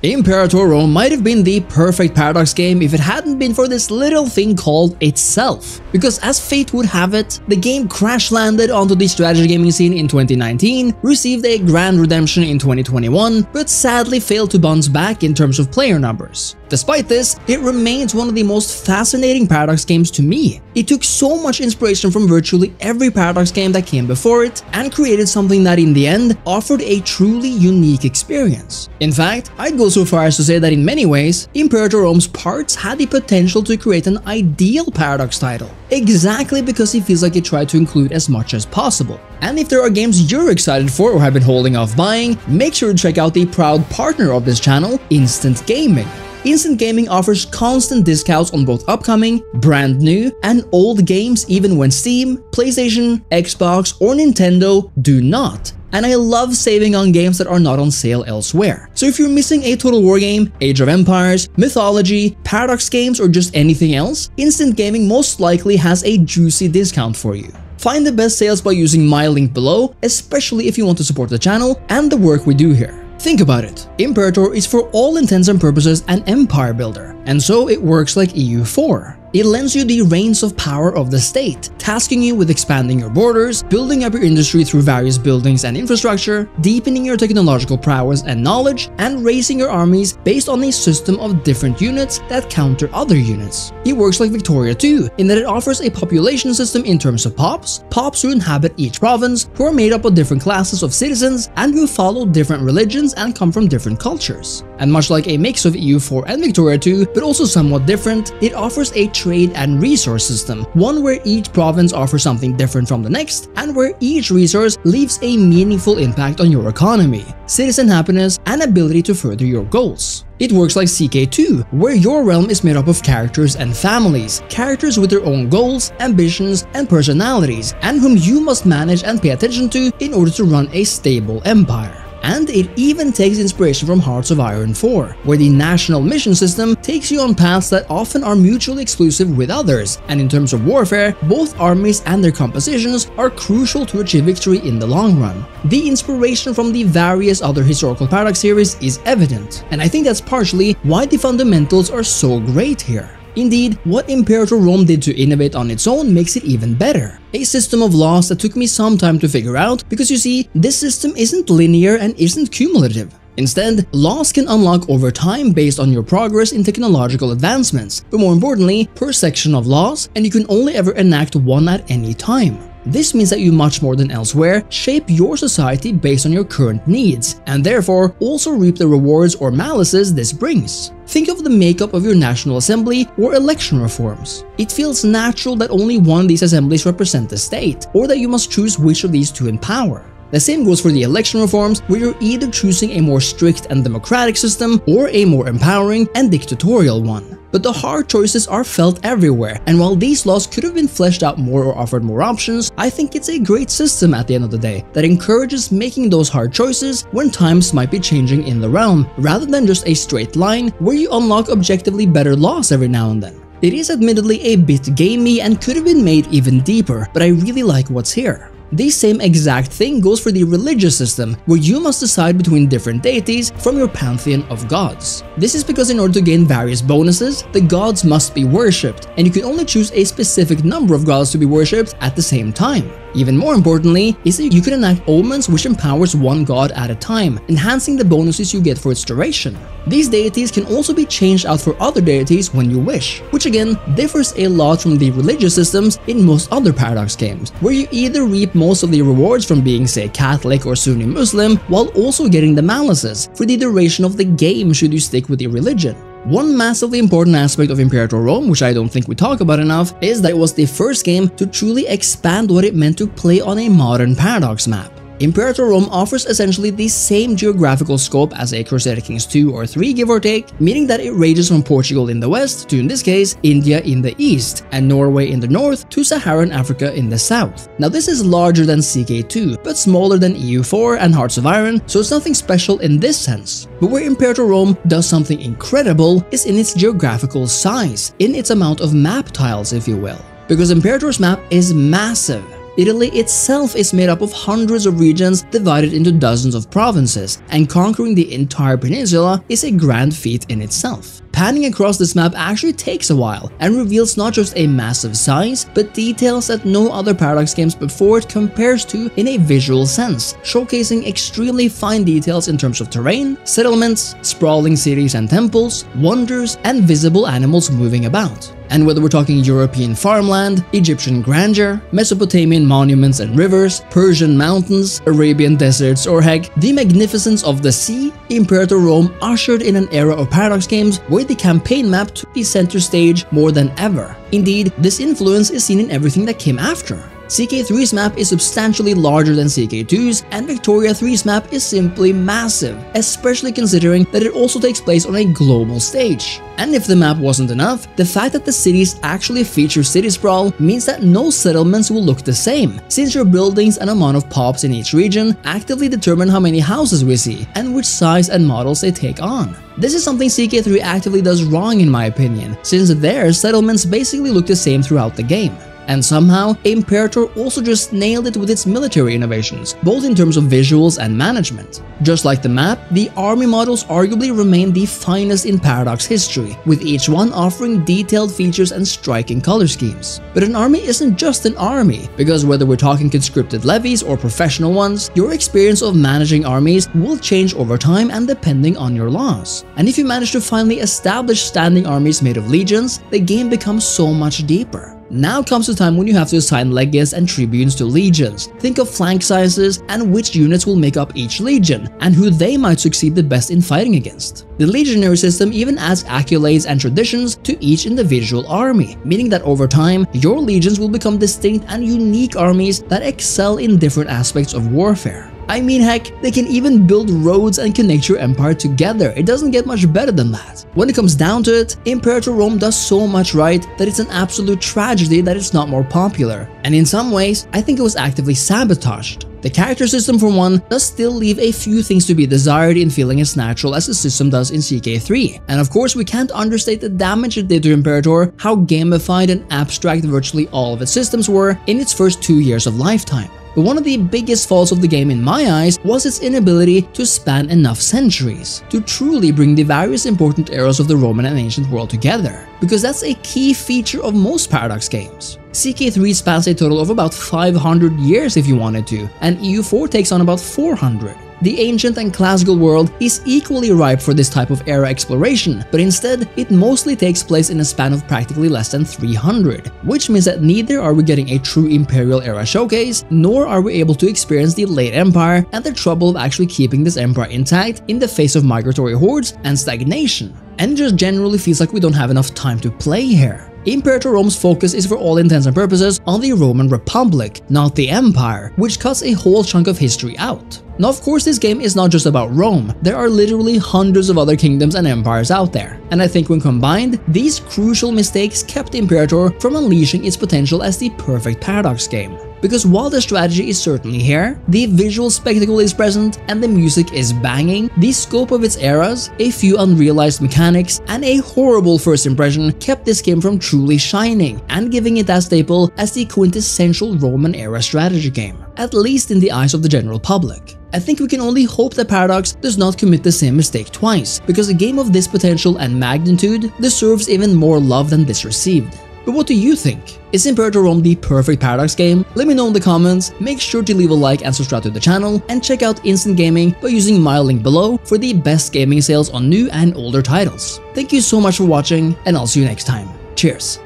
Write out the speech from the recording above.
Imperator Rome might have been the perfect Paradox game if it hadn't been for this little thing called itself. Because as fate would have it, the game crash-landed onto the strategy gaming scene in 2019, received a grand redemption in 2021, but sadly failed to bounce back in terms of player numbers. Despite this, it remains one of the most fascinating Paradox games to me. It took so much inspiration from virtually every Paradox game that came before it, and created something that in the end offered a truly unique experience. In fact, I'd go so far as to say that in many ways, Imperator Rome's parts had the potential to create an ideal Paradox title, exactly because it feels like it tried to include as much as possible. And if there are games you're excited for or have been holding off buying, make sure to check out the proud partner of this channel, Instant Gaming. Instant Gaming offers constant discounts on both upcoming, brand new, and old games even when Steam, PlayStation, Xbox, or Nintendo do not. And I love saving on games that are not on sale elsewhere. So if you're missing a Total War game, Age of Empires, Mythology, Paradox games, or just anything else, Instant Gaming most likely has a juicy discount for you. Find the best sales by using my link below, especially if you want to support the channel and the work we do here. Think about it, Imperator is for all intents and purposes an empire builder, and so it works like EU4. It lends you the reins of power of the state, tasking you with expanding your borders, building up your industry through various buildings and infrastructure, deepening your technological prowess and knowledge, and raising your armies based on a system of different units that counter other units. It works like Victoria too, in that it offers a population system in terms of pops who inhabit each province, who are made up of different classes of citizens and who follow different religions and come from different cultures. And much like a mix of EU4 and Victoria 2, but also somewhat different, it offers a trade and resource system, one where each province offers something different from the next, and where each resource leaves a meaningful impact on your economy, citizen happiness, and ability to further your goals. It works like CK2, where your realm is made up of characters and families, characters with their own goals, ambitions, and personalities, and whom you must manage and pay attention to in order to run a stable empire. And it even takes inspiration from Hearts of Iron 4, where the national mission system takes you on paths that often are mutually exclusive with others, and in terms of warfare, both armies and their compositions are crucial to achieve victory in the long run. The inspiration from the various other historical Paradox series is evident, and I think that's partially why the fundamentals are so great here. Indeed, what Imperator Rome did to innovate on its own makes it even better. A system of laws that took me some time to figure out, because you see, this system isn't linear and isn't cumulative. Instead, laws can unlock over time based on your progress in technological advancements, but more importantly, per section of laws, and you can only ever enact one at any time. This means that you much more than elsewhere shape your society based on your current needs, and therefore also reap the rewards or malices this brings. Think of the makeup of your National Assembly or election reforms. It feels natural that only one of these assemblies represent the state, or that you must choose which of these to empower. The same goes for the election reforms, where you're either choosing a more strict and democratic system or a more empowering and dictatorial one. But the hard choices are felt everywhere, and while these laws could have been fleshed out more or offered more options, I think it's a great system at the end of the day that encourages making those hard choices when times might be changing in the realm, rather than just a straight line where you unlock objectively better laws every now and then. It is admittedly a bit gamey and could have been made even deeper, but I really like what's here. The same exact thing goes for the religious system, where you must decide between different deities from your pantheon of gods. This is because in order to gain various bonuses, the gods must be worshipped, and you can only choose a specific number of gods to be worshipped at the same time. Even more importantly is that you can enact omens which empowers one god at a time, enhancing the bonuses you get for its duration. These deities can also be changed out for other deities when you wish, which again differs a lot from the religious systems in most other Paradox games, where you either reap most of the rewards from being, say, Catholic or Sunni Muslim, while also getting the malices for the duration of the game should you stick with your religion. One massively important aspect of Imperator Rome, which I don't think we talk about enough, is that it was the first game to truly expand what it meant to play on a modern Paradox map. Imperator Rome offers essentially the same geographical scope as a Crusader Kings 2 or 3 give or take, meaning that it ranges from Portugal in the west to, in this case, India in the east, and Norway in the north to Saharan Africa in the south. Now this is larger than CK2, but smaller than EU4 and Hearts of Iron, so it's nothing special in this sense. But where Imperator Rome does something incredible is in its geographical size, in its amount of map tiles if you will. Because Imperator's map is massive. Italy itself is made up of hundreds of regions divided into dozens of provinces, and conquering the entire peninsula is a grand feat in itself. Panning across this map actually takes a while and reveals not just a massive size, but details that no other Paradox games before it compares to in a visual sense, showcasing extremely fine details in terms of terrain, settlements, sprawling cities and temples, wonders, and visible animals moving about. And whether we're talking European farmland, Egyptian grandeur, Mesopotamian monuments and rivers, Persian mountains, Arabian deserts, or heck, the magnificence of the sea, Imperator Rome ushered in an era of Paradox games where the campaign map took the center stage more than ever. Indeed, this influence is seen in everything that came after. CK3's map is substantially larger than CK2's, and Victoria 3's map is simply massive, especially considering that it also takes place on a global stage. And if the map wasn't enough, the fact that the cities actually feature city sprawl means that no settlements will look the same, since your buildings and amount of pops in each region actively determine how many houses we see and which size and models they take on. This is something CK3 actively does wrong in my opinion, since their settlements basically look the same throughout the game. And somehow, Imperator also just nailed it with its military innovations, both in terms of visuals and management. Just like the map, the army models arguably remain the finest in Paradox history, with each one offering detailed features and striking color schemes. But an army isn't just an army, because whether we're talking conscripted levies or professional ones, your experience of managing armies will change over time and depending on your laws. And if you manage to finally establish standing armies made of legions, the game becomes so much deeper. Now comes the time when you have to assign legions and tribunes to legions. Think of flank sizes and which units will make up each legion, and who they might succeed the best in fighting against. The legionary system even adds accolades and traditions to each individual army, meaning that over time, your legions will become distinct and unique armies that excel in different aspects of warfare. I mean, heck, they can even build roads and connect your empire together. It doesn't get much better than that. When it comes down to it, Imperator Rome does so much right that it's an absolute tragedy that it's not more popular. And in some ways, I think it was actively sabotaged. The character system, for one, does still leave a few things to be desired in feeling as natural as the system does in CK3. And of course, we can't understate the damage it did to Imperator, how gamified and abstract virtually all of its systems were in its first 2 years of lifetime. But one of the biggest faults of the game in my eyes was its inability to span enough centuries to truly bring the various important eras of the Roman and ancient world together, because that's a key feature of most Paradox games. CK3 spans a total of about 500 years if you wanted to, and EU4 takes on about 400. The ancient and classical world is equally ripe for this type of era exploration, but instead, it mostly takes place in a span of practically less than 300, which means that neither are we getting a true Imperial era showcase, nor are we able to experience the late Empire and the trouble of actually keeping this empire intact in the face of migratory hordes and stagnation. And it just generally feels like we don't have enough time to play here. Imperator Rome's focus is for all intents and purposes on the Roman Republic, not the Empire, which cuts a whole chunk of history out. Now, of course, this game is not just about Rome. There are literally hundreds of other kingdoms and empires out there, and I think when combined, these crucial mistakes kept Imperator from unleashing its potential as the perfect Paradox game. Because while the strategy is certainly here, the visual spectacle is present, and the music is banging, the scope of its eras, a few unrealized mechanics, and a horrible first impression kept this game from truly shining and giving it that staple as the quintessential Roman era strategy game, at least in the eyes of the general public. I think we can only hope that Paradox does not commit the same mistake twice, because a game of this potential and magnitude deserves even more love than this received. But what do you think? Is Imperator Rome the perfect Paradox game? Let me know in the comments, make sure to leave a like and subscribe to the channel, and check out Instant Gaming by using my link below for the best gaming sales on new and older titles. Thank you so much for watching, and I'll see you next time. Cheers!